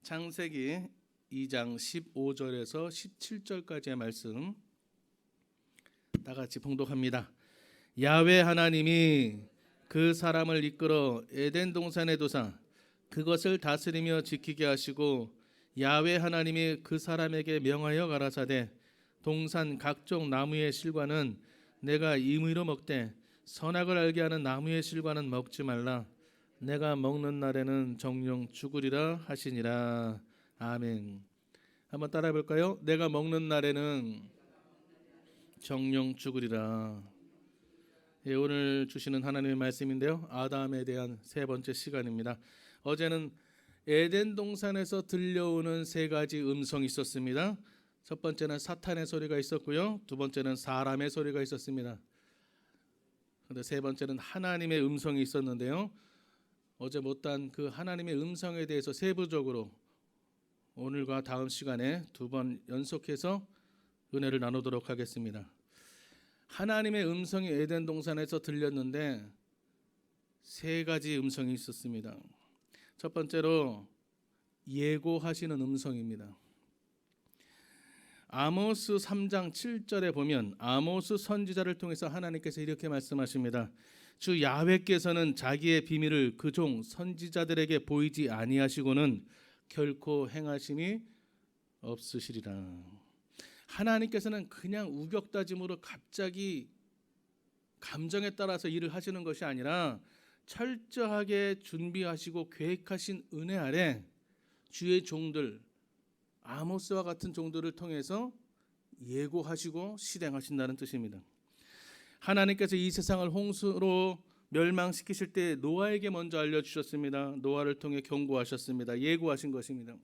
창세기 2장 15절에서 17절까지의 말씀 다 같이 봉독합니다. 야훼 하나님이 그 사람을 이끌어 에덴 동산에 두사 그것을 다스리며 지키게 하시고, 야훼 하나님이 그 사람에게 명하여 가라사대 동산 각종 나무의 실과는 내가 임의로 먹되 선악을 알게 하는 나무의 실과는 먹지 말라. 내가 먹는 날에는 정령 죽으리라 하시니라. 아멘. 한번 따라해 볼까요? 내가 먹는 날에는 정령 죽으리라. 예, 오늘 주시는 하나님의 말씀인데요, 아담에 대한 세 번째 시간입니다. 어제는 에덴 동산에서 들려오는 세 가지 음성이 있었습니다. 첫 번째는 사탄의 소리가 있었고요, 두 번째는 사람의 소리가 있었습니다. 그런데 세 번째는 하나님의 음성이 있었는데요, 어제 못한 그 하나님의 음성에 대해서 세부적으로 오늘과 다음 시간에 두 번 연속해서 은혜를 나누도록 하겠습니다. 하나님의 음성이 에덴 동산에서 들렸는데 세 가지 음성이 있었습니다. 첫 번째로 예고하시는 음성입니다. 아모스 3장 7절에 보면 아모스 선지자를 통해서 하나님께서 이렇게 말씀하십니다. 주 야훼께서는 자기의 비밀을 그 종 선지자들에게 보이지 아니하시고는 결코 행하심이 없으시리라. 하나님께서는 그냥 우격다짐으로 갑자기 감정에 따라서 일을 하시는 것이 아니라 철저하게 준비하시고 계획하신 은혜 아래 주의 종들, 아모스와 같은 종들을 통해서 예고하시고 실행하신다는 뜻입니다. 하나님께서 이 세상을 홍수로 멸망시키실 때 노아에게 먼저 알려주셨습니다. 노아를 통해 경고하셨습니다. 예고하신 것입니다.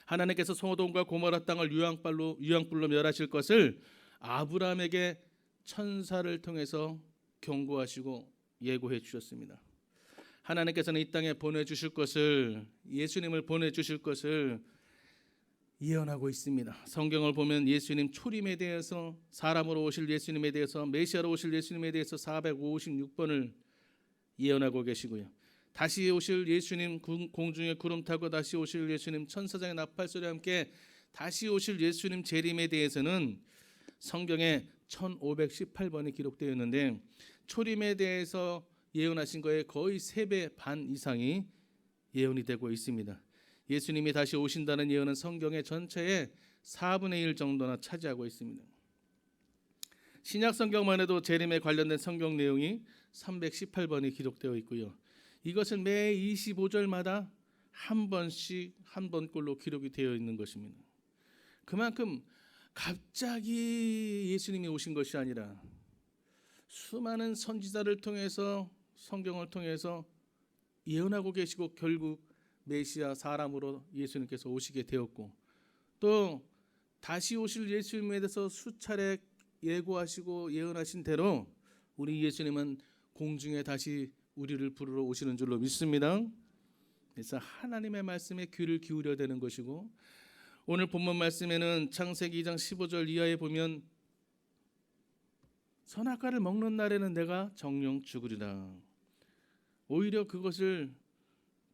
하나님께서 소돔과 고모라 땅을 유황불로 멸하실 것을 아브라함에게 천사를 통해서 경고하시고 예고해 주셨습니다. 하나님께서는 이 땅에 보내주실 것을, 예수님을 보내주실 것을 예언하고 있습니다. 성경을 보면 예수님 초림에 대해서, 사람으로 오실 예수님에 대해서, 메시아로 오실 예수님에 대해서 456번을 예언하고 계시고요, 다시 오실 예수님, 공중에 구름 타고 다시 오실 예수님, 천사장의 나팔 소리와 함께 다시 오실 예수님 재림에 대해서는 성경에 1518번이 기록되어 있는데, 초림에 대해서 예언하신 거에 거의 3배 반 이상이 예언이 되고 있습니다. 예수님이 다시 오신다는 예언은 성경의 전체의 4분의 1 정도나 차지하고 있습니다. 신약 성경만 해도 재림에 관련된 성경 내용이 318번이 기록되어 있고요, 이것은 매 25절마다 한 번씩 한 번꼴로 기록이 되어 있는 것입니다. 그만큼 갑자기 예수님이 오신 것이 아니라 수많은 선지자를 통해서, 성경을 통해서 예언하고 계시고 결국 메시아 사람으로 예수님께서 오시게 되었고, 또 다시 오실 예수님에 대해서 수차례 예고하시고 예언하신 대로 우리 예수님은 공중에 다시 우리를 부르러 오시는 줄로 믿습니다. 그래서 하나님의 말씀에 귀를 기울여야 되는 것이고, 오늘 본문 말씀에는 창세기 2장 15절 이하에 보면 선악과를 먹는 날에는 내가 정령 죽으리라. 오히려 그것을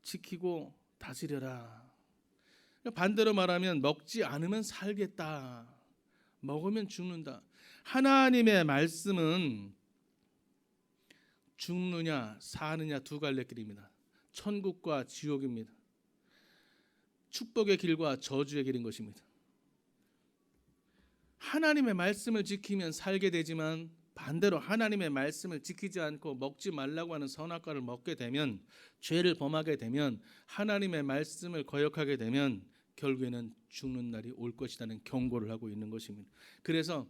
지키고 다스려라. 반대로 말하면 먹지 않으면 살겠다, 먹으면 죽는다. 하나님의 말씀은 죽느냐 사느냐 두 갈래 길입니다. 천국과 지옥입니다. 축복의 길과 저주의 길인 것입니다. 하나님의 말씀을 지키면 살게 되지만, 반대로 하나님의 말씀을 지키지 않고 먹지 말라고 하는 선악과를 먹게 되면, 죄를 범하게 되면, 하나님의 말씀을 거역하게 되면 결국에는 죽는 날이 올 것이라는 경고를 하고 있는 것입니다. 그래서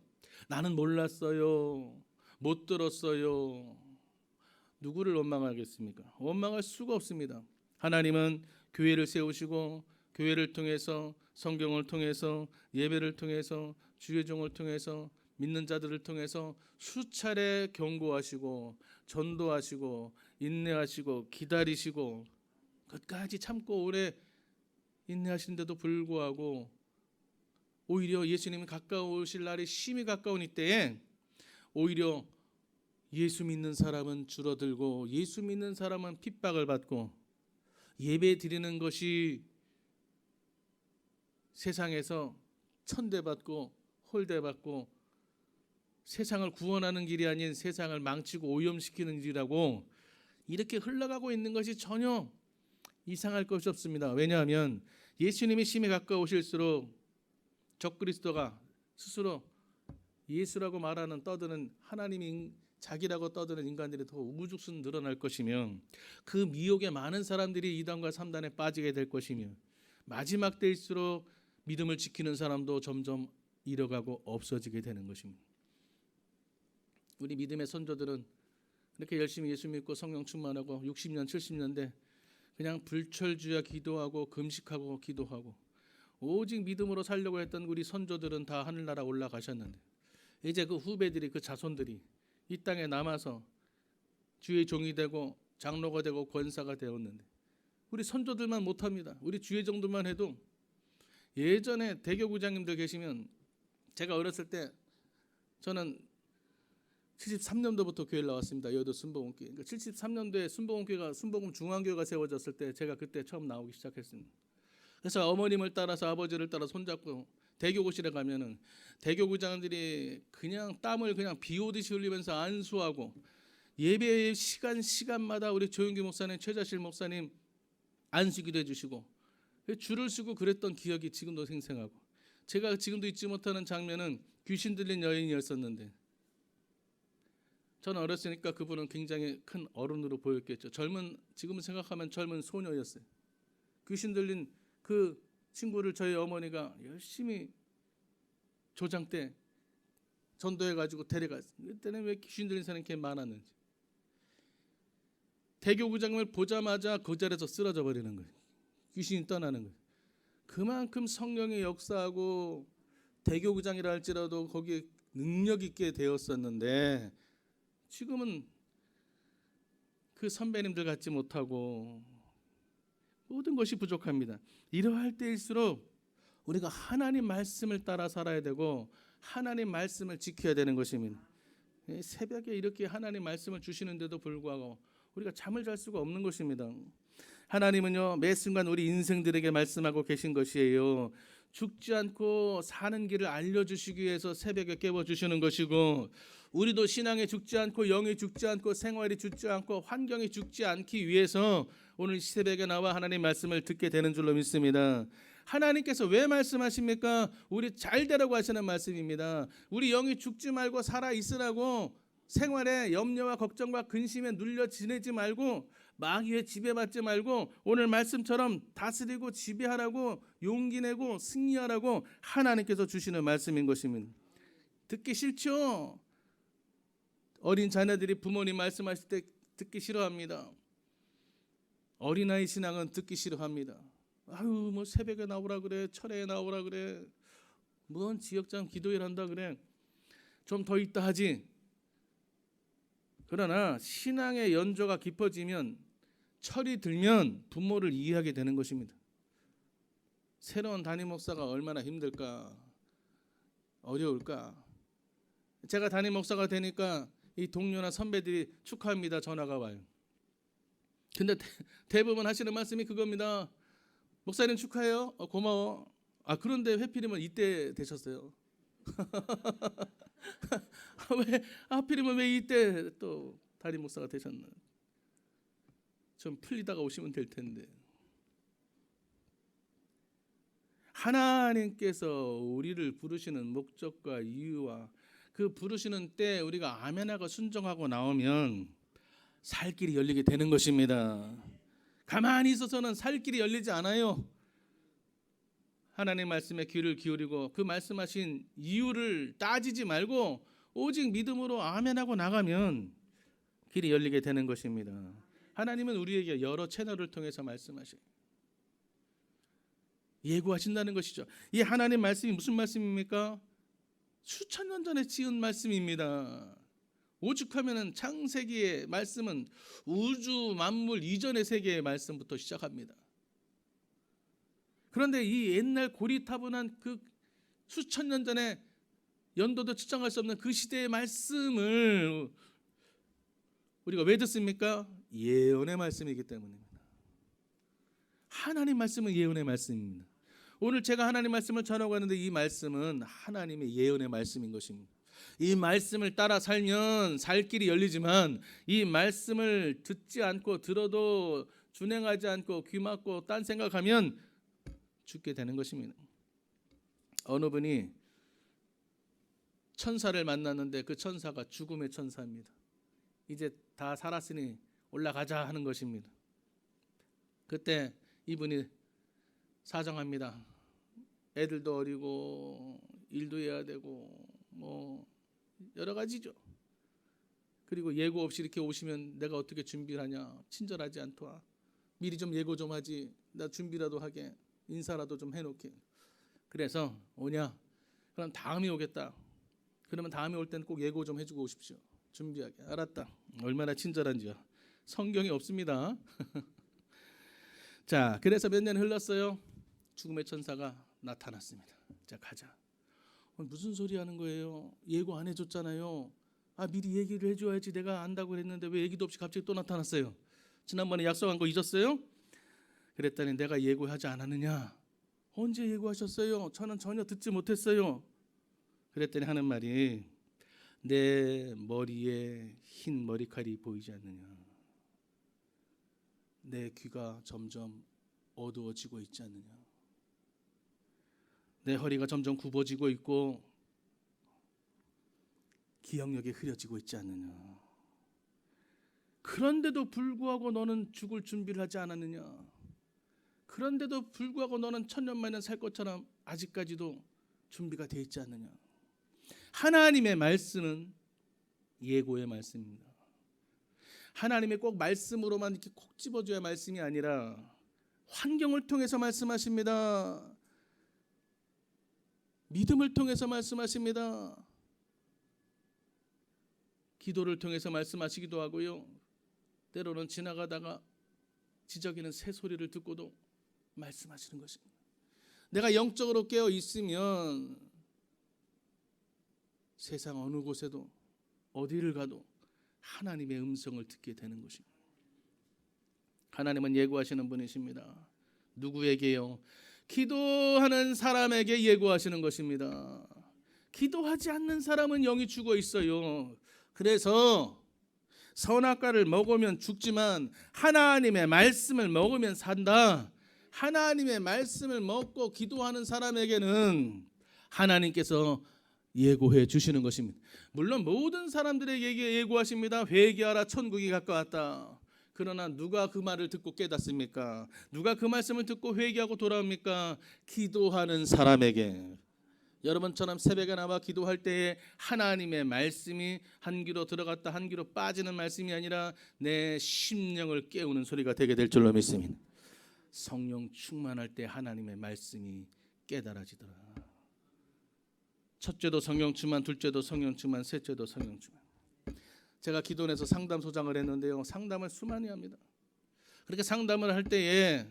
나는 몰랐어요, 못 들었어요, 누구를 원망하겠습니까? 원망할 수가 없습니다. 하나님은 교회를 세우시고 교회를 통해서, 성경을 통해서, 예배를 통해서, 주의 종을 통해서, 믿는 자들을 통해서 수차례 경고하시고 전도하시고 인내하시고 기다리시고 끝까지 참고 오래 인내하시는데도 불구하고 오히려 예수님이 가까우실 날이 심히 가까운 이때에 오히려 예수 믿는 사람은 줄어들고 예수 믿는 사람은 핍박을 받고 예배 드리는 것이 세상에서 천대받고 홀대받고 세상을 구원하는 길이 아닌 세상을 망치고 오염시키는 길이라고 이렇게 흘러가고 있는 것이 전혀 이상할 것이 없습니다. 왜냐하면 예수님이 심히 가까우실수록 적그리스도가 스스로 예수라고 말하는 떠드는 하나님이 자기라고 떠드는 인간들이 더 우후죽순 늘어날 것이며 그 미혹에 많은 사람들이 이단과 삼단에 빠지게 될 것이며 마지막 때일수록 믿음을 지키는 사람도 점점 잃어가고 없어지게 되는 것입니다. 우리 믿음의 선조들은 이렇게 열심히 예수 믿고 성령 충만하고 60년 70년대 그냥 불철주야 기도하고 금식하고 기도하고 오직 믿음으로 살려고 했던 우리 선조들은 다 하늘나라 올라가셨는데 이제 그 후배들이 그 자손들이 이 땅에 남아서 주의 종이 되고 장로가 되고 권사가 되었는데 우리 선조들만 못합니다. 우리 주의 정도만 해도 예전에 대교구장님들 계시면 제가 어렸을 때 저는 73년도부터 교회를 나왔습니다. 여의도 순복음교회. 그러니까 73년도에 순복음 중앙교회가 세워졌을 때 제가 그때 처음 나오기 시작했습니다. 그래서 어머님을 따라서 아버지를 따라 손잡고 대교구실에 가면은 대교구장들이 그냥 땀을 그냥 비 오듯이 흘리면서 안수하고 예배 시간마다 우리 조용기 목사님, 최자실 목사님 안수기도 해주시고 줄을 서고 그랬던 기억이 지금도 생생하고 제가 지금도 잊지 못하는 장면은 귀신 들린 여인이었었는데 저는 어렸으니까 그분은 굉장히 큰 어른으로 보였겠죠. 지금 생각하면 젊은 소녀였어요. 귀신 들린 그 친구를 저희 어머니가 열심히 조장 때 전도해가지고 데려갔어요. 그때는 왜 귀신 들린 사람이 이렇게 많았는지. 대교구장을 보자마자 그 자리에서 쓰러져 버리는 거예요. 귀신이 떠나는 거예요. 그만큼 성령의 역사하고 대교구장이라 할지라도 거기에 능력 있게 되었었는데 지금은 그 선배님들 같지 못하고 모든 것이 부족합니다. 이러할 때일수록 우리가 하나님 말씀을 따라 살아야 되고 하나님 말씀을 지켜야 되는 것입니다. 새벽에 이렇게 하나님 말씀을 주시는데도 불구하고 우리가 잠을 잘 수가 없는 것입니다. 하나님은요 매 순간 우리 인생들에게 말씀하고 계신 것이에요. 죽지 않고 사는 길을 알려주시기 위해서 새벽에 깨워주시는 것이고 우리도 신앙에 죽지 않고 영이 죽지 않고 생활이 죽지 않고 환경이 죽지 않기 위해서 오늘 새벽에 나와 하나님 말씀을 듣게 되는 줄로 믿습니다. 하나님께서 왜 말씀하십니까? 우리 잘 되라고 하시는 말씀입니다. 우리 영이 죽지 말고 살아 있으라고 생활에 염려와 걱정과 근심에 눌려 지내지 말고 마귀의 지배받지 말고 오늘 말씀처럼 다스리고 지배하라고 용기 내고 승리하라고 하나님께서 주시는 말씀인 것입니다. 듣기 싫죠? 어린 자녀들이 부모님 말씀하실 때 듣기 싫어합니다. 어린아이 신앙은 듣기 싫어합니다. 아유 뭐 새벽에 나오라 그래, 철회에 나오라 그래, 뭔 지역장 기도일 한다 그래, 좀 더 있다 하지. 그러나 신앙의 연조가 깊어지면 철이 들면 부모를 이해하게 되는 것입니다. 새로운 담임 목사가 얼마나 힘들까, 어려울까. 제가 담임 목사가 되니까 이 동료나 선배들이 축하합니다 전화가 와요. 근데 대부분 하시는 말씀이 그겁니다. 목사님 축하해요. 고마워. 그런데 회피님은 이때 되셨어요. 왜 하필이면 왜 이때 또 담임 목사가 되셨나? 좀 풀리다가 오시면 될 텐데. 하나님께서 우리를 부르시는 목적과 이유와 그 부르시는 때 우리가 아멘하고 순종하고 나오면 살 길이 열리게 되는 것입니다. 가만히 있어서는 살 길이 열리지 않아요. 하나님 말씀에 귀를 기울이고 그 말씀하신 이유를 따지지 말고 오직 믿음으로 아멘하고 나가면 길이 열리게 되는 것입니다. 하나님은 우리에게 여러 채널을 통해서 말씀하셔요. 예고하신다는 것이죠. 이 하나님 말씀이 무슨 말씀입니까? 수천 년 전에 지은 말씀입니다. 오죽하면 창세기의 말씀은 우주 만물 이전의 세계의 말씀부터 시작합니다. 그런데 이 옛날 고리타분한 그 수천 년 전에 연도도 측정할 수 없는 그 시대의 말씀을 우리가 왜 듣습니까? 예언의 말씀이기 때문입니다. 하나님 말씀은 예언의 말씀입니다. 오늘 제가 하나님 말씀을 전하고 하는데 이 말씀은 하나님의 예언의 말씀인 것입니다. 이 말씀을 따라 살면 살 길이 열리지만 이 말씀을 듣지 않고 들어도 준행하지 않고 귀 막고 딴 생각하면 죽게 되는 것입니다. 어느 분이 천사를 만났는데 그 천사가 죽음의 천사입니다. 이제 다 살았으니 올라가자 하는 것입니다. 그때 이분이 사정합니다. 애들도 어리고 일도 해야 되고 뭐 여러 가지죠. 그리고 예고 없이 이렇게 오시면 내가 어떻게 준비를 하냐. 친절하지 않더라. 미리 좀 예고 좀 하지. 나 준비라도 하게. 인사라도 좀 해놓게. 그래서 오냐. 그럼 다음에 오겠다. 그러면 다음에 올 때는 꼭 예고 좀 해주고 오십시오. 준비하게. 알았다. 얼마나 친절한지요. 성경이 없습니다. 자, 그래서 몇 년 흘렀어요. 죽음의 천사가 나타났습니다. 자, 가자. 무슨 소리 하는 거예요? 예고 안 해줬잖아요. 미리 얘기를 해줘야지. 내가 안다고 그랬는데 왜 얘기도 없이 갑자기 또 나타났어요? 지난번에 약속한 거 잊었어요? 그랬더니 내가 예고하지 않았느냐? 언제 예고하셨어요? 저는 전혀 듣지 못했어요. 그랬더니 하는 말이 내 머리에 흰 머리칼이 보이지 않느냐? 내 귀가 점점 어두워지고 있지 않느냐? 내 허리가 점점 굽어지고 있고 기억력이 흐려지고 있지 않느냐? 그런데도 불구하고 너는 죽을 준비를 하지 않았느냐? 그런데도 불구하고 너는 천년만년 살 것처럼 아직까지도 준비가 되어 있지 않느냐? 하나님의 말씀은 예고의 말씀입니다. 하나님의 꼭 말씀으로만 이렇게 콕 집어줘야 말씀이 아니라 환경을 통해서 말씀하십니다. 믿음을 통해서 말씀하십니다. 기도를 통해서 말씀하시기도 하고요. 때로는 지나가다가 지저귀는 새 소리를 듣고도 말씀하시는 것입니다. 내가 영적으로 깨어 있으면 세상 어느 곳에도 어디를 가도 하나님의 음성을 듣게 되는 것입니다. 하나님은 예고하시는 분이십니다. 누구에게요? 기도하는 사람에게 예고하시는 것입니다. 기도하지 않는 사람은 영이 죽어 있어요. 그래서 선악과를 먹으면 죽지만 하나님의 말씀을 먹으면 산다. 하나님의 말씀을 먹고 기도하는 사람에게는 하나님께서 예고해 주시는 것입니다. 물론 모든 사람들에게 예고하십니다. 회개하라, 천국이 가까웠다. 그러나 누가 그 말을 듣고 깨닫습니까? 누가 그 말씀을 듣고 회개하고 돌아옵니까? 기도하는 사람에게. 여러분처럼 새벽에 나와 기도할 때에 하나님의 말씀이 한 귀로 들어갔다 한 귀로 빠지는 말씀이 아니라 내 심령을 깨우는 소리가 되게 될 줄로 믿습니다. 성령 충만할 때 하나님의 말씀이 깨달아지더라. 첫째도 성령 충만, 둘째도 성령 충만, 셋째도 성령 충만. 제가 기도원에서 상담소장을 했는데요. 상담을 수많이 합니다. 그렇게 상담을 할 때에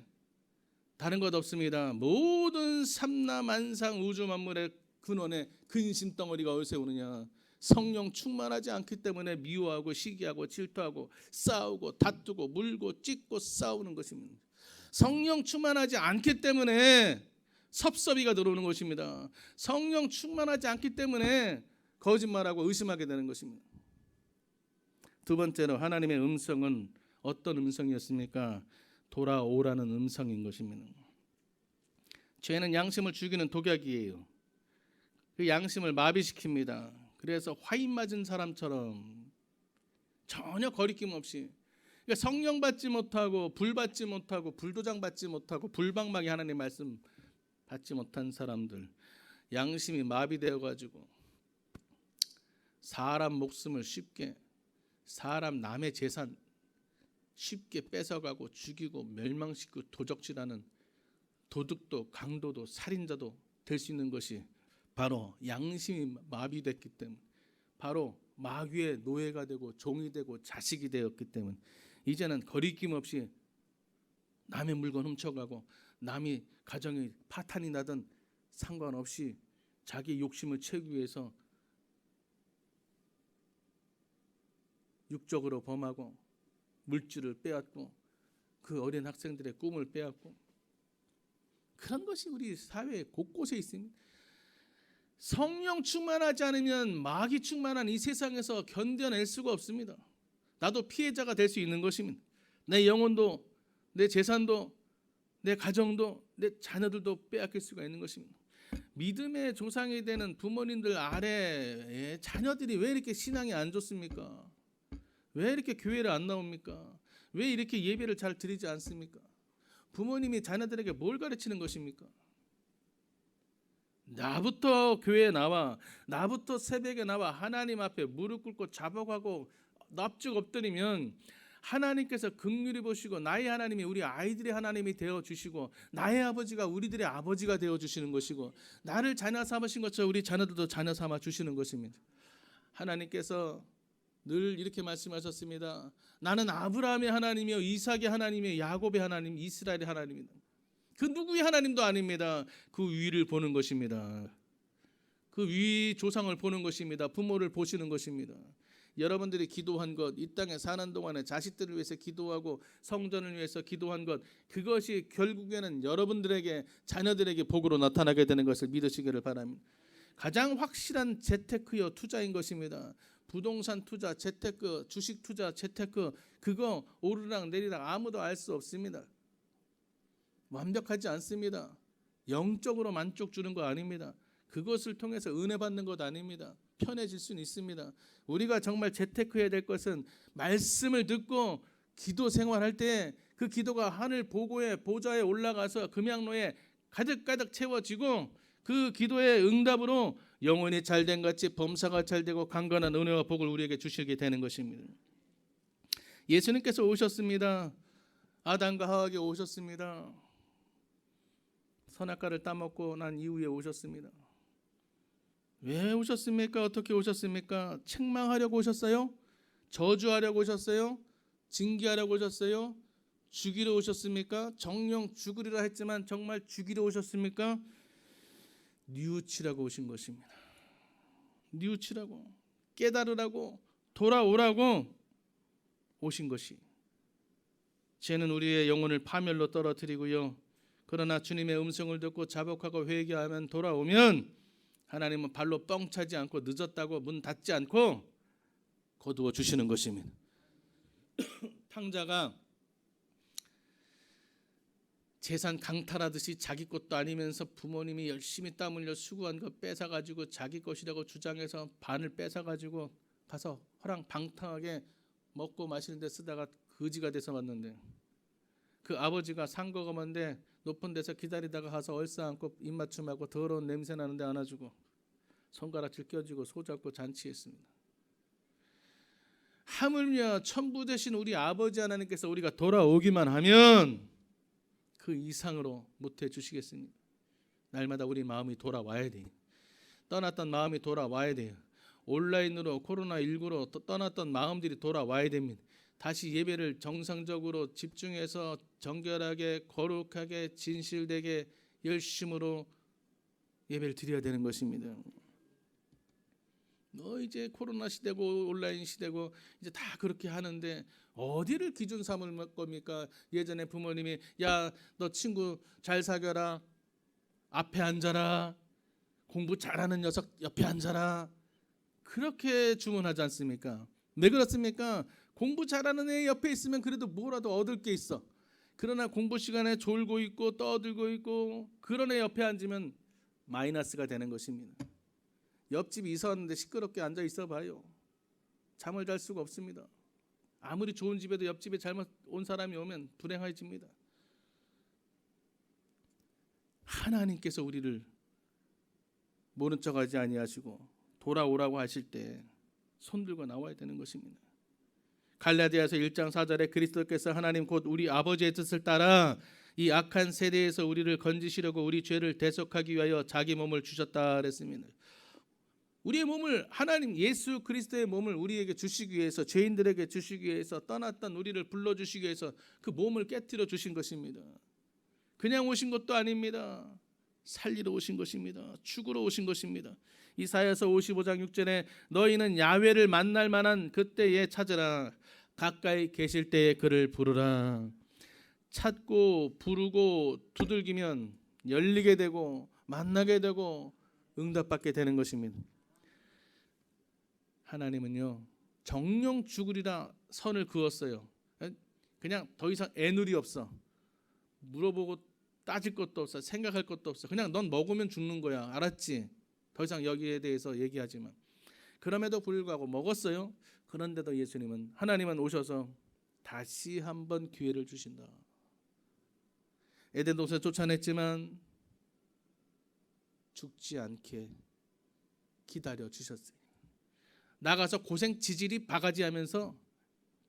다른 것 없습니다. 모든 삼라만상 우주 만물의 근원에 근심덩어리가 어디서 오느냐? 성령 충만하지 않기 때문에 미워하고 시기하고 질투하고 싸우고 다투고 물고 찢고 싸우는 것입니다. 성령 충만하지 않기 때문에 섭섭이가 들어오는 것입니다. 성령 충만하지 않기 때문에 거짓말하고 의심하게 되는 것입니다. 두 번째로 하나님의 음성은 어떤 음성이었습니까? 돌아오라는 음성인 것입니다. 죄는 양심을 죽이는 독약이에요. 그 양심을 마비시킵니다. 그래서 화인 맞은 사람처럼 전혀 거리낌 없이, 그러니까 성령 받지 못하고 불 받지 못하고 불도장 받지 못하고 불방망이 하나님 말씀 받지 못한 사람들, 양심이 마비되어 가지고 사람 목숨을 쉽게, 사람 남의 재산 쉽게 뺏어가고 죽이고 멸망시키고 도적질하는 도둑도 강도도 살인자도 될 수 있는 것이 바로 양심이 마비됐기 때문에, 바로 마귀의 노예가 되고 종이 되고 자식이 되었기 때문에 이제는 거리낌 없이 남의 물건 훔쳐가고 남이 가정에 파탄이 나든 상관없이 자기 욕심을 채우기 위해서 육적으로 범하고 물질을 빼앗고 그 어린 학생들의 꿈을 빼앗고 그런 것이 우리 사회 곳곳에 있습니다. 성령 충만하지 않으면 마귀 충만한 이 세상에서 견뎌낼 수가 없습니다. 나도 피해자가 될 수 있는 것입니다. 내 영혼도, 내 재산도, 내 가정도, 내 자녀들도 빼앗길 수가 있는 것입니다. 믿음의 조상이 되는 부모님들 아래에 자녀들이 왜 이렇게 신앙이 안 좋습니까? 왜 이렇게 교회를 안 나옵니까? 왜 이렇게 예배를 잘 드리지 않습니까? 부모님이 자녀들에게 뭘 가르치는 것입니까? 나부터 교회에 나와, 나부터 새벽에 나와 하나님 앞에 무릎 꿇고 자복하고 납죽 엎드리면 하나님께서 긍휼히 보시고 나의 하나님이 우리 아이들의 하나님이 되어주시고 나의 아버지가 우리들의 아버지가 되어주시는 것이고 나를 자녀 삼으신 것처럼 우리 자녀들도 자녀 삼아 주시는 것입니다. 하나님께서 늘 이렇게 말씀하셨습니다. 나는 아브라함의 하나님이요 이삭의 하나님이요 야곱의 하나님 이스라엘의 하나님이다. 그 누구의 하나님도 아닙니다. 그 위를 보는 것입니다. 그 위 조상을 보는 것입니다. 부모를 보시는 것입니다. 여러분들이 기도한 것, 이 땅에 사는 동안에 자식들을 위해서 기도하고 성전을 위해서 기도한 것, 그것이 결국에는 여러분들에게 자녀들에게 복으로 나타나게 되는 것을 믿으시기를 바랍니다. 가장 확실한 재테크요 투자인 것입니다. 부동산 투자, 재테크, 주식 투자, 재테크, 그거 오르락 내리락 아무도 알 수 없습니다. 완벽하지 않습니다. 영적으로 만족 주는 거 아닙니다. 그것을 통해서 은혜 받는 것 아닙니다. 편해질 수는 있습니다. 우리가 정말 재테크해야 될 것은 말씀을 듣고 기도 생활할 때 그 기도가 하늘 보고의 보좌에 올라가서 금양로에 가득가득 채워지고 그 기도의 응답으로 영혼이 잘된 같이 범사가 잘되고 강건한 은혜와 복을 우리에게 주시게 되는 것입니다. 예수님께서 오셨습니다. 아담과 하와에게 오셨습니다. 선악과를 따먹고 난 이후에 오셨습니다. 왜 오셨습니까? 어떻게 오셨습니까? 책망하려고 오셨어요? 저주하려고 오셨어요? 징계하려고 오셨어요? 죽이러 오셨습니까? 정령 죽으리라 했지만 정말 죽이러 오셨습니까? 뉘우치라고 오신 것입니다. 뉘우치라고, 깨달으라고, 돌아오라고 오신 것이. 죄는 우리의 영혼을 파멸로 떨어뜨리고요. 그러나 주님의 음성을 듣고 자복하고 회개하면 돌아오면 하나님은 발로 뻥 차지 않고 늦었다고 문 닫지 않고 거두어 주시는 것입니다. 탕자가 재산 강탈하듯이 자기 것도 아니면서 부모님이 열심히 땀 흘려 수고한 거 뺏어가지고 자기 것이라고 주장해서 반을 뺏어가지고 가서 허랑방탕하게 먹고 마시는 데 쓰다가 거지가 돼서 왔는데 그 아버지가 상거검한데 높은 데서 기다리다가 가서 얼싸안고 입맞춤하고 더러운 냄새 나는데 안아주고 손가락질 껴주고 소잡고 잔치했습니다. 하물며 천부 되신 우리 아버지 하나님께서 우리가 돌아오기만 하면 그 이상으로 못해 주시겠습니다. 날마다 우리 마음이 돌아와야 돼요. 떠났던 마음이 돌아와야 돼요. 온라인으로 코로나19로 떠났던 마음들이 돌아와야 됩니다. 다시 예배를 정상적으로 집중해서 정결하게 거룩하게 진실되게 열심으로 예배를 드려야 되는 것입니다. 이제 코로나 시대고 온라인 시대고 이제 다 그렇게 하는데 어디를 기준 삼을 겁니까? 예전에 부모님이 야, 너 친구 잘 사귀어라, 앞에 앉아라, 공부 잘하는 녀석 옆에 앉아라, 그렇게 주문하지 않습니까? 왜 그렇습니까? 공부 잘하는 애 옆에 있으면 그래도 뭐라도 얻을 게 있어. 그러나 공부 시간에 졸고 있고 떠들고 있고 그런 애 옆에 앉으면 마이너스가 되는 것입니다. 옆집 이사 왔는데 시끄럽게 앉아 있어 봐요. 잠을 잘 수가 없습니다. 아무리 좋은 집에도 옆집에 잘못 온 사람이 오면 불행해집니다. 하나님께서 우리를 모른 척하지 아니하시고 돌아오라고 하실 때 손들고 나와야 되는 것입니다. 갈라디아서 1장 4절에 그리스도께서 하나님 곧 우리 아버지의 뜻을 따라 이 악한 세대에서 우리를 건지시려고 우리 죄를 대속하기 위하여 자기 몸을 주셨다 그랬습니다. 우리의 몸을 하나님 예수 그리스도의 몸을 우리에게 주시기 위해서 죄인들에게 주시기 위해서 떠났던 우리를 불러주시기 위해서 그 몸을 깨뜨려 주신 것입니다. 그냥 오신 것도 아닙니다. 살리러 오신 것입니다. 죽으러 오신 것입니다. 이사야서 55장 6절에 너희는 야훼를 만날 만한 그때에 찾으라. 가까이 계실 때에 그를 부르라. 찾고 부르고 두들기면 열리게 되고 만나게 되고 응답받게 되는 것입니다. 하나님은요 정령 죽으리라 선을 그었어요. 그냥 더 이상 애누리 없어. 물어보고 따질 것도 없어. 생각할 것도 없어. 그냥 넌 먹으면 죽는 거야. 알았지? 더 이상 여기에 대해서 얘기하지 마. 그럼에도 불구하고 먹었어요. 그런데도 하나님은 오셔서 다시 한번 기회를 주신다. 에덴 동산에 쫓아냈지만 죽지 않게 기다려 주셨어요. 나가서 고생 지질이 바가지하면서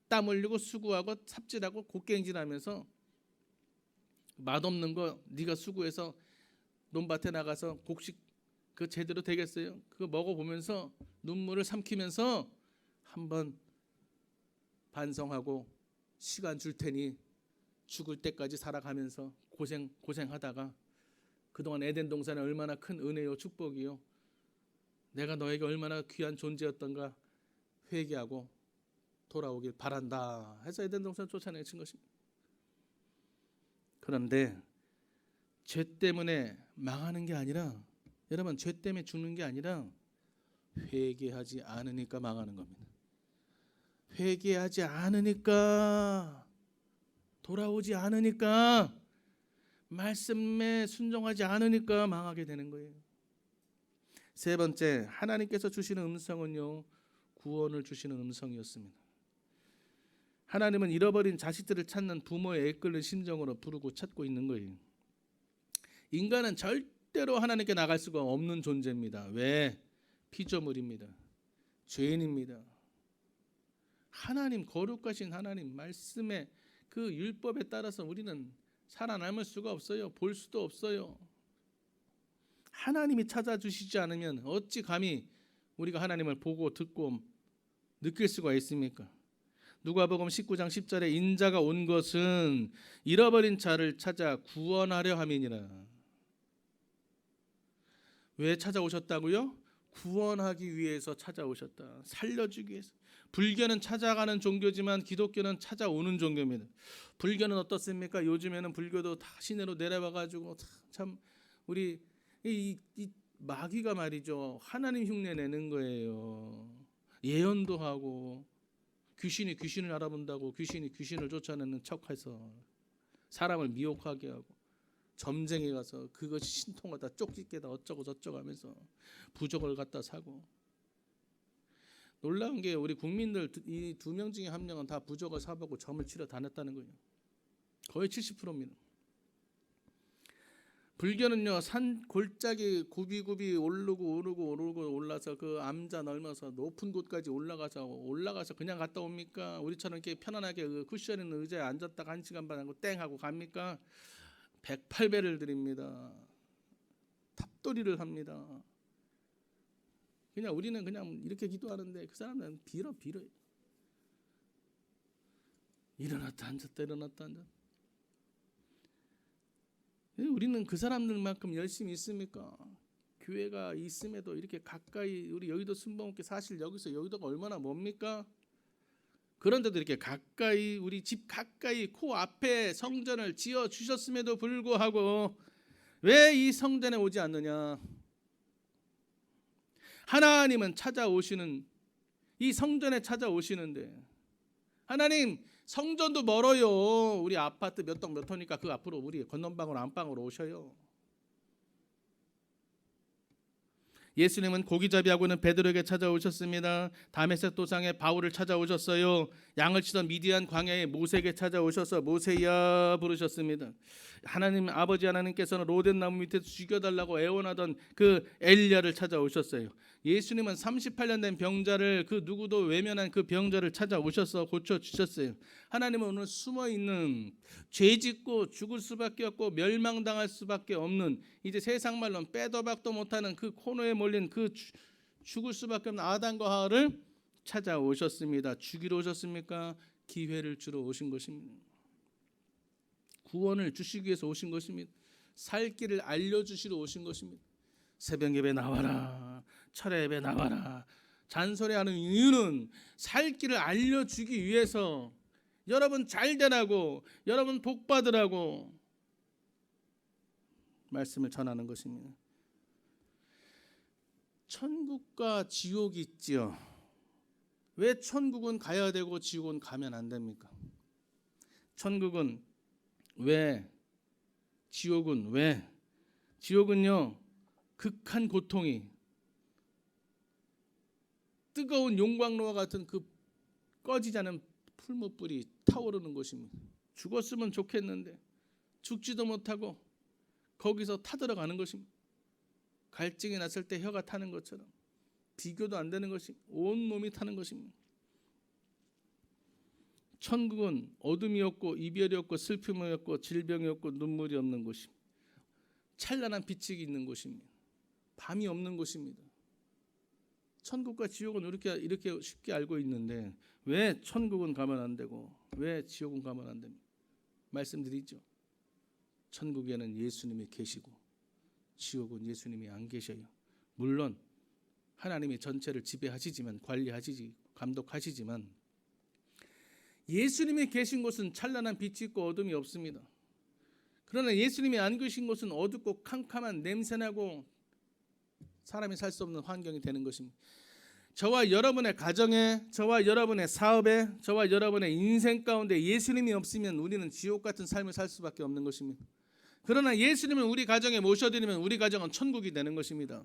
땀 흘리고 수고하고 삽질하고 곡괭질하면서 맛없는 거 네가 수고해서 논밭에 나가서 곡식 그 제대로 되겠어요? 그거 먹어보면서 눈물을 삼키면서 한번 반성하고 시간 줄 테니 죽을 때까지 살아가면서 고생하다가 그동안 에덴 동산에 얼마나 큰 은혜요 축복이요. 내가 너에게 얼마나 귀한 존재였던가 회개하고 돌아오길 바란다 해서 에덴 동산 쫓아내친 것입니다. 그런데 죄 때문에 망하는 게 아니라 여러분 죄 때문에 죽는 게 아니라 회개하지 않으니까 망하는 겁니다. 회개하지 않으니까 돌아오지 않으니까 말씀에 순종하지 않으니까 망하게 되는 거예요. 세 번째 하나님께서 주시는 음성은요 구원을 주시는 음성이었습니다. 하나님은 잃어버린 자식들을 찾는 부모의 애끓는 심정으로 부르고 찾고 있는 거예요. 인간은 절대로 하나님께 나갈 수가 없는 존재입니다. 왜? 피조물입니다. 죄인입니다. 하나님 거룩하신 하나님 말씀의 그 율법에 따라서 우리는 살아남을 수가 없어요. 볼 수도 없어요. 하나님이 찾아주시지 않으면 어찌 감히 우리가 하나님을 보고 듣고 느낄 수가 있습니까? 누가복음 19장 10절에 인자가 온 것은 잃어버린 자를 찾아 구원하려 함이니라. 왜 찾아오셨다고요? 구원하기 위해서 찾아오셨다. 살려주기 위해서. 불교는 찾아가는 종교지만 기독교는 찾아오는 종교입니다. 불교는 어떻습니까? 요즘에는 불교도 다 시내로 내려와가지고 참 우리 이 마귀가 말이죠. 하나님 흉내 내는 거예요. 예언도 하고 귀신이 귀신을 알아본다고 귀신이 귀신을 쫓아내는 척해서 사람을 미혹하게 하고 점쟁이 가서 그것이 신통하다 쪽집게다 어쩌고 저쩌고 하면서 부적을 갖다 사고. 놀라운 게 우리 국민들 이 2명 중에 1명은 다 부적을 사보고 점을 치러 다녔다는 거예요. 거의 70%입니다. 불교는요 산 골짜기 굽이굽이 오르고 올라서 그 암자 넓어서 높은 곳까지 올라가서 그냥 갔다 옵니까? 우리처럼 이렇게 편안하게 그 쿠션 있는 의자에 앉았다가 1시간 반 하고 땡 하고 갑니까? 108배를 드립니다. 탑돌이를 합니다. 그냥 우리는 그냥 이렇게 기도하는데 그 사람들은 빌어 일어났다 앉았다. 우리는 그 사람들만큼 열심히 있습니까? 교회가 있음에도 이렇게 가까이 우리 여의도 순복음교회 사실 여의도가 얼마나 멉니까? 그런데도 이렇게 가까이 우리 집 가까이 코앞에 성전을 지어 주셨음에도 불구하고 왜 이 성전에 오지 않느냐? 하나님은 찾아오시는 이 성전에 찾아오시는데 하나님 성전도 멀어요. 우리 아파트 몇 동 몇 호니까 그 앞으로 우리 건넌방으로 안방으로 오셔요. 예수님은 고기잡이하고는 베드로에게 찾아오셨습니다. 다메섹 도상에 바울을 찾아오셨어요. 양을 치던 미디안 광야에 모세에게 찾아오셔서 모세야 부르셨습니다. 하나님 아버지 하나님께서는 로덴 나무 밑에서 죽여달라고 애원하던 그 엘리야를 찾아오셨어요. 예수님은 38년 된 병자를 그 누구도 외면한 그 병자를 찾아오셔서 고쳐주셨어요. 하나님은 오늘 숨어있는 죄짓고 죽을 수밖에 없고 멸망당할 수밖에 없는 이제 세상 말로는 빼도 박도 못하는 그 코너에 몰린 그 죽을 수밖에 없는 아담과 하와를 찾아오셨습니다. 죽이러 오셨습니까? 기회를 주러 오신 것입니다. 구원을 주시기 위해서 오신 것입니다. 살 길을 알려주시러 오신 것입니다. 새벽 예배 나와라, 철야 예배 나와라 잔소리하는 이유는 살 길을 알려주기 위해서 여러분 잘 되라고, 여러분 복 받으라고 말씀을 전하는 것입니다. 천국과 지옥이 있지요. 왜 천국은 가야 되고 지옥은 가면 안 됩니까? 천국은 왜, 지옥은 왜? 지옥은요, 극한 고통이 뜨거운 용광로와 같은 그 꺼지지 않은 풀무불이 타오르는 곳입니다. 죽었으면 좋겠는데 죽지도 못하고 거기서 타들어가는 것입니다. 갈증이 났을 때 혀가 타는 것처럼 비교도 안 되는 것이 온몸이 타는 것입니다. 천국은 어둠이 없고 이별이 없고 슬픔이 없고 질병이 없고 눈물이 없는 곳입니다. 찬란한 빛이 있는 곳입니다. 밤이 없는 곳입니다. 천국과 지옥은 이렇게 쉽게 알고 있는데 왜 천국은 가면 안 되고 왜 지옥은 가면 안 됩니까? 말씀드리죠. 천국에는 예수님이 계시고 지옥은 예수님이 안 계셔요. 물론 하나님이 전체를 지배하시지만 관리하시지 감독하시지만 예수님이 계신 곳은 찬란한 빛이 있고 어둠이 없습니다. 그러나 예수님이 안 계신 곳은 어둡고 캄캄한 냄새나고 사람이 살 수 없는 환경이 되는 것입니다. 저와 여러분의 가정에, 저와 여러분의 사업에, 저와 여러분의 인생 가운데 예수님이 없으면 우리는 지옥 같은 삶을 살 수밖에 없는 것입니다. 그러나 예수님을 우리 가정에 모셔드리면 우리 가정은 천국이 되는 것입니다.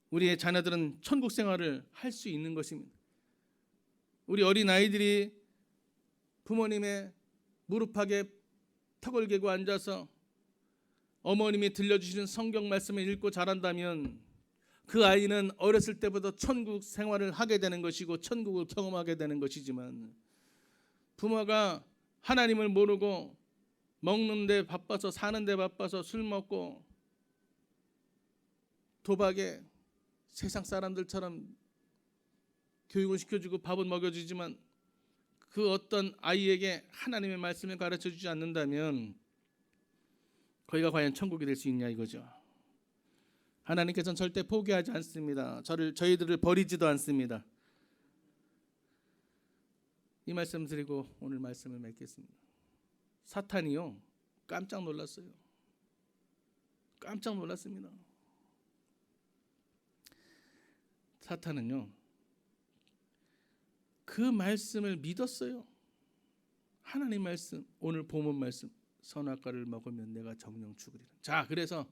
우리의 자녀들은 천국 생활을 할 수 있는 것입니다. 우리 어린 아이들이 부모님의 무릎팍에 턱을 개고 앉아서 어머님이 들려주시는 성경 말씀을 읽고 자란다면 그 아이는 어렸을 때부터 천국 생활을 하게 되는 것이고 천국을 경험하게 되는 것이지만 부모가 하나님을 모르고 먹는데 바빠서 사는데 바빠서 술 먹고 도박에 세상 사람들처럼 교육을 시켜주고 밥은 먹여주지만 그 어떤 아이에게 하나님의 말씀을 가르쳐주지 않는다면 거기가 과연 천국이 될 수 있냐 이거죠. 하나님께서는 절대 포기하지 않습니다. 저희들을 버리지도 않습니다. 이 말씀 드리고 오늘 말씀을 맺겠습니다. 사탄이요 깜짝 놀랐어요. 깜짝 놀랐습니다. 사탄은요 그 말씀을 믿었어요. 하나님 말씀, 오늘 본문 말씀, 선악과를 먹으면 내가 정령 죽으리라. 자, 그래서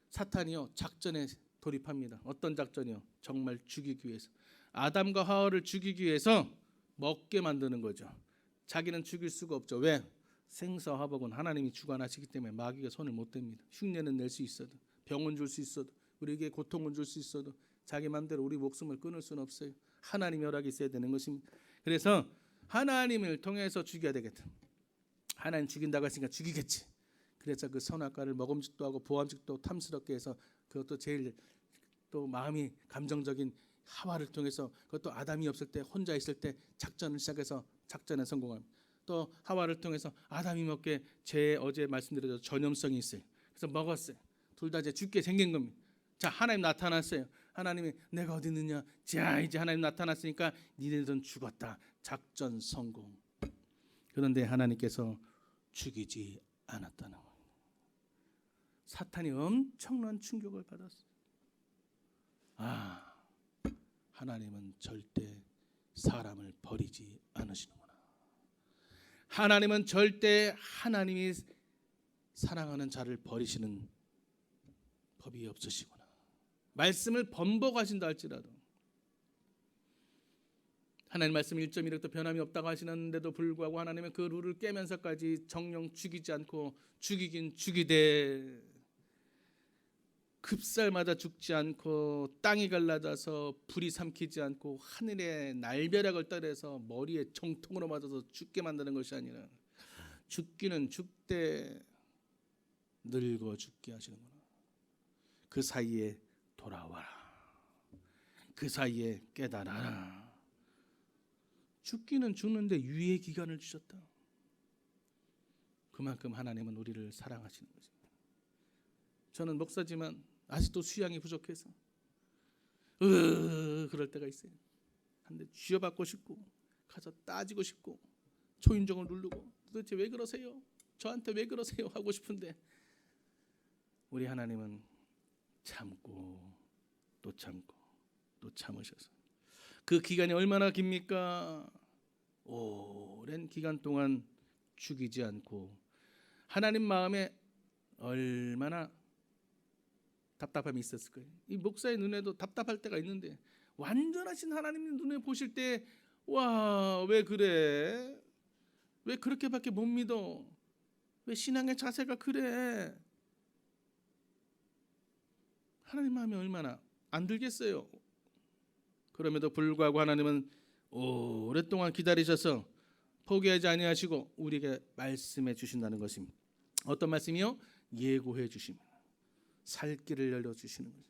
사탄이요 작전에 돌입합니다. 어떤 작전이요? 정말 죽이기 위해서. 아담과 하와를 죽이기 위해서 먹게 만드는 거죠. 자기는 죽일 수가 없죠. 왜? 생사화복은 하나님이 주관하시기 때문에 마귀가 손을 못 댑니다. 흉내는 낼 수 있어도, 병은 줄 수 있어도, 우리에게 고통은 줄 수 있어도 자기 마음대로 우리 목숨을 끊을 수는 없어요. 하나님의 허락이 있어야 되는 것입니다. 그래서 하나님을 통해서 죽여야 되겠다. 하나님 죽인다고 했으니까 죽이겠지. 그래서 그 선악과를 먹음직도 하고 보암직도 탐스럽게 해서 그것도 제일 또 마음이 감정적인 하와를 통해서 그것도 아담이 없을 때 혼자 있을 때 작전을 시작해서 작전에 성공합니다. 또 하와를 통해서 아담이 먹게 어제 말씀드렸죠 전염성이 있어요. 그래서 먹었어요. 둘 다 이제 죽게 생긴 겁니다. 자, 하나님 나타났어요. 하나님이 내가 어디 있느냐? 자, 이제 하나님 나타났으니까 니네들은 죽었다. 작전 성공. 그런데 하나님께서 죽이지 않았다는 거예요. 사탄이 엄청난 충격을 받았어요. 아, 하나님은 절대 사람을 버리지 않으시는구나. 하나님은 절대 하나님이 사랑하는 자를 버리시는 법이 없으시구나. 말씀을 번복하신다 할지라도 하나님 말씀 1.1획도 변함이 없다고 하시는데도 불구하고 하나님은 그 룰을 깨면서까지 정령 죽이지 않고 죽이긴 죽이되 급살마다 죽지 않고 땅이 갈라져서 불이 삼키지 않고 하늘에 날벼락을 떨어서 머리에 정통으로 맞아서 죽게 만드는 것이 아니라 죽기는 죽되 늙어 죽게 하시는구나. 그 사이에 돌아와라. 그 사이에 깨달아라. 죽기는 죽는데 유예 기간을 주셨다. 그만큼 하나님은 우리를 사랑하시는 것입니다. 저는 목사지만 아직도 수양이 부족해서 그럴 때가 있어요. 한데 쥐어받고 싶고 가서 따지고 싶고 초인종을 누르고 도대체 왜 그러세요? 저한테 왜 그러세요? 하고 싶은데 우리 하나님은 참고 또 참고 또 참으셔서 그 기간이 얼마나 깁니까? 오랜 기간 동안 죽이지 않고 하나님 마음에 얼마나 답답함이 있었을 거예요. 이 목사의 눈에도 답답할 때가 있는데 완전하신 하나님 눈에 보실 때 와, 왜 그래? 왜 그렇게밖에 못 믿어? 왜 신앙의 자세가 그래? 하나님 마음이 얼마나 안 들겠어요. 그럼에도 불구하고 하나님은 오랫동안 기다리셔서 포기하지 아니하시고 우리에게 말씀해 주신다는 것입니다. 어떤 말씀이요? 예고해 주십니다. 살 길을 열려 주시는 거죠.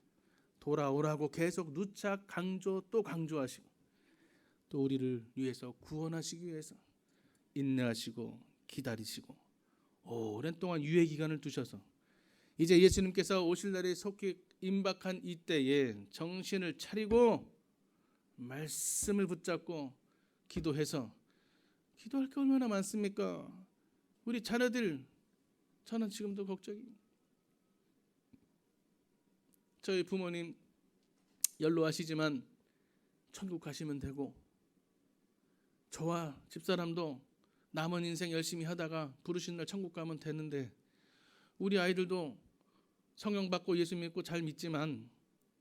돌아오라고 계속 누차 강조 또 강조하시고 또 우리를 위해서 구원하시기 위해서 인내하시고 기다리시고 오랜 동안 유예 기간을 두셔서 이제 예수님께서 오실 날이 속히 임박한 이때에 정신을 차리고 말씀을 붙잡고 기도해서 기도할 게 얼마나 많습니까? 우리 자녀들 저는 지금도 걱정입니다. 저희 부모님 연로하시지만 천국 가시면 되고 저와 집사람도 남은 인생 열심히 하다가 부르신 날 천국 가면 되는데 우리 아이들도 성령 받고 예수 믿고 잘 믿지만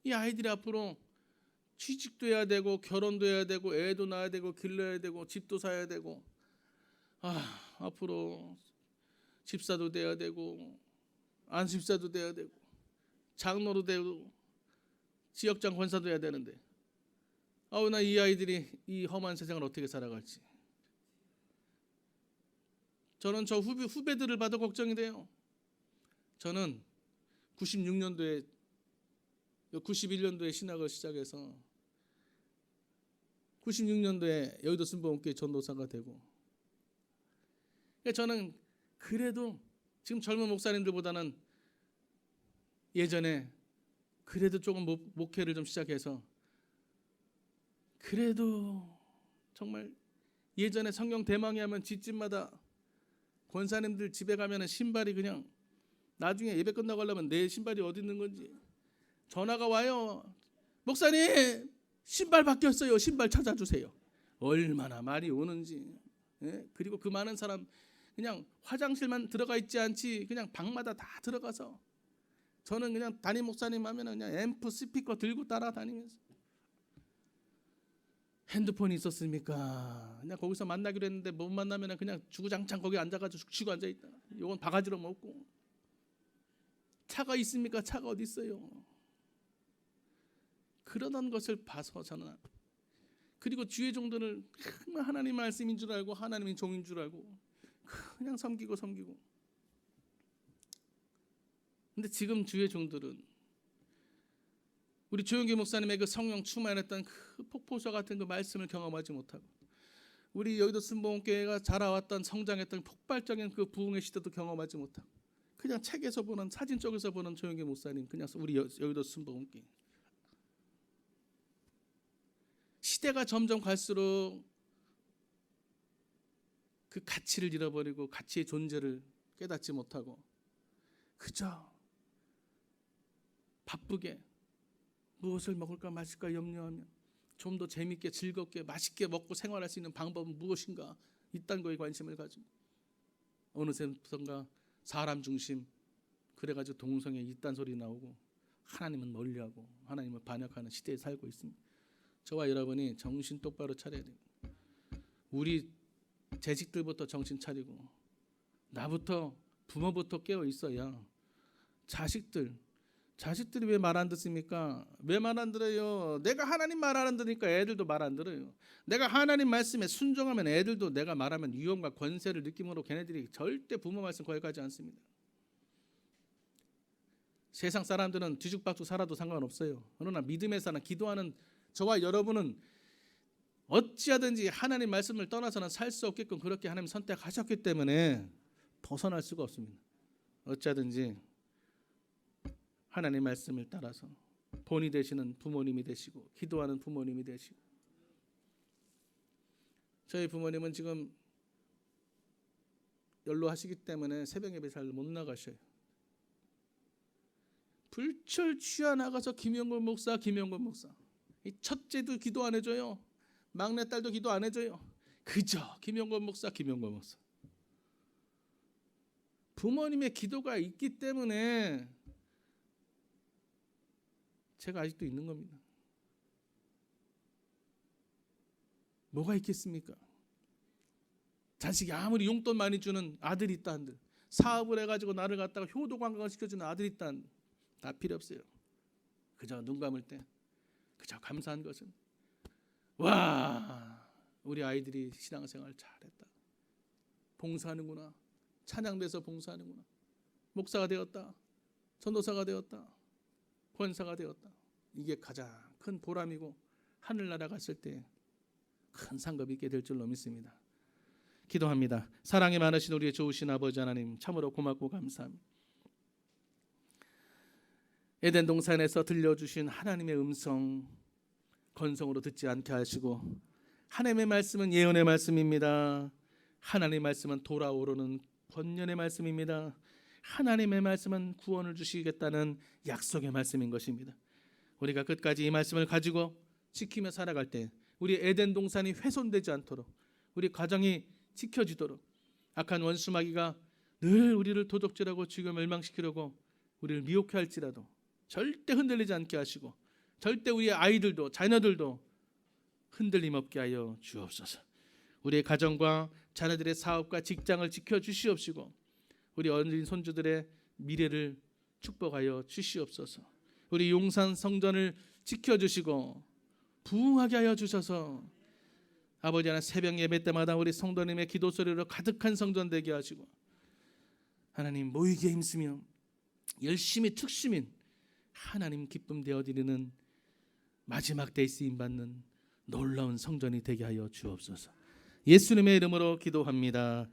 이 아이들이 앞으로 취직도 해야 되고 결혼도 해야 되고 애도 낳아야 되고 길러야 되고 집도 사야 되고 앞으로 집사도 돼야 되고 안집사도 돼야 되고 장로도 되고 지역장 권사도 해야 되는데 나 이 아이들이 이 험한 세상을 어떻게 살아갈지 저는 저 후배들을 봐도 걱정이 돼요. 저는 91년도에 신학을 시작해서 96년도에 여의도 순복음교회 전도사가 되고 저는 그래도 지금 젊은 목사님들보다는 예전에 그래도 조금 목회를 좀 시작해서 그래도 정말 예전에 성경 대망이 하면 집집마다 권사님들 집에 가면 신발이 그냥 나중에 예배 끝나고 하려면 내 신발이 어디 있는 건지 전화가 와요. 목사님 신발 바뀌었어요. 신발 찾아주세요. 얼마나 말이 오는지. 그리고 그 많은 사람 그냥 화장실만 들어가 있지 않지 그냥 방마다 다 들어가서 저는 그냥 담임 목사님 하면 그냥 앰프 스피커 들고 따라다니면서 핸드폰이 있었습니까? 그냥 거기서 만나기로 했는데 못 만나면 그냥 주구장창 거기 앉아가지고 쉬고 앉아있다. 이건 바가지로 먹고 차가 있습니까? 차가 어디 있어요? 그러던 것을 봐서 저는 그리고 주의 종들을 하나님 말씀인 줄 알고 하나님의 종인 줄 알고 그냥 섬기고 근데 지금 주의 종들은 우리 조영기 목사님의 그 성령 충만했던 그 폭포수 같은 그 말씀을 경험하지 못하고 우리 여의도 순복음교회가 자라왔던 성장했던 폭발적인 그 부흥의 시대도 경험하지 못하고 그냥 책에서 보는 사진 쪽에서 보는 조영기 목사님 그냥 우리 여의도 순복음교회 시대가 점점 갈수록 그 가치를 잃어버리고 가치의 존재를 깨닫지 못하고 그저 바쁘게 무엇을 먹을까 마실까 염려하며 좀 더 재밌게 즐겁게 맛있게 먹고 생활할 수 있는 방법은 무엇인가 이딴 거에 관심을 가지고 어느새부턴가 사람 중심 그래가지고 동성애 이딴 소리 나오고 하나님은 멀리하고 하나님을 반역하는 시대에 살고 있습니다. 저와 여러분이 정신 똑바로 차려야 됩니다. 우리 재직들부터 정신 차리고 나부터 부모부터 깨어 있어야 자식들이 왜 말 안 듣습니까? 왜 말 안 들어요? 내가 하나님 말 안 들으니까 애들도 말 안 들어요. 내가 하나님 말씀에 순종하면 애들도 내가 말하면 위엄과 권세를 느낌으로 걔네들이 절대 부모 말씀 거역하지 않습니다. 세상 사람들은 뒤죽박죽 살아도 상관없어요. 그러나 믿음의 사람, 기도하는 저와 여러분은 어찌하든지 하나님 말씀을 떠나서는 살 수 없게끔 그렇게 하나님 선택하셨기 때문에 벗어날 수가 없습니다. 어찌하든지 하나님 말씀을 따라서 본이 되시는 부모님이 되시고 기도하는 부모님이 되시고 저희 부모님은 지금 연로하시기 때문에 새벽 예배 잘 못 나가셔요. 불철 취하 나가서 김영건 목사 이 첫째도 기도 안 해줘요. 막내딸도 기도 안 해줘요. 그저 김영건 목사. 부모님의 기도가 있기 때문에 제가 아직도 있는 겁니다. 뭐가 있겠습니까? 자식이 아무리 용돈 많이 주는 아들이 있다 한들, 사업을 해가지고 나를 갖다가 효도 관광을 시켜주는 아들이 있다 한들, 다 필요 없어요. 그저 눈 감을 때 그저 감사한 것은, 와, 우리 아이들이 신앙생활 잘했다, 봉사하는구나, 찬양돼서 봉사하는구나, 목사가 되었다, 전도사가 되었다, 권사가 되었다. 이게 가장 큰 보람이고 하늘나라 갔을 때 큰 상급이 있게 될 줄로 믿습니다. 기도합니다. 사랑이 많으신 우리의 좋으신 아버지 하나님, 참으로 고맙고 감사합니다. 에덴 동산에서 들려주신 하나님의 음성 건성으로 듣지 않게 하시고, 하나님의 말씀은 예언의 말씀입니다. 하나님의 말씀은 돌아오르는 권면의 말씀입니다. 하나님의 말씀은 구원을 주시겠다는 약속의 말씀인 것입니다. 우리가 끝까지 이 말씀을 가지고 지키며 살아갈 때 우리 에덴 동산이 훼손되지 않도록, 우리 가정이 지켜지도록, 악한 원수마귀가 늘 우리를 도적질하고 죽여 멸망시키려고 우리를 미혹해 할지라도 절대 흔들리지 않게 하시고, 절대 우리의 아이들도 자녀들도 흔들림 없게 하여 주옵소서. 우리의 가정과 자녀들의 사업과 직장을 지켜주시옵시고, 우리 어린 손주들의 미래를 축복하여 주시옵소서. 우리 용산 성전을 지켜주시고 부흥하게 하여 주셔서, 아버지 하나님, 새벽 예배 때마다 우리 성도님의 기도 소리로 가득한 성전 되게 하시고, 하나님 모이기에 힘쓰며 열심히 특심인 하나님 기쁨 되어 드리는 마지막 때에 쓰임 받는 놀라운 성전이 되게 하여 주옵소서. 예수님의 이름으로 기도합니다.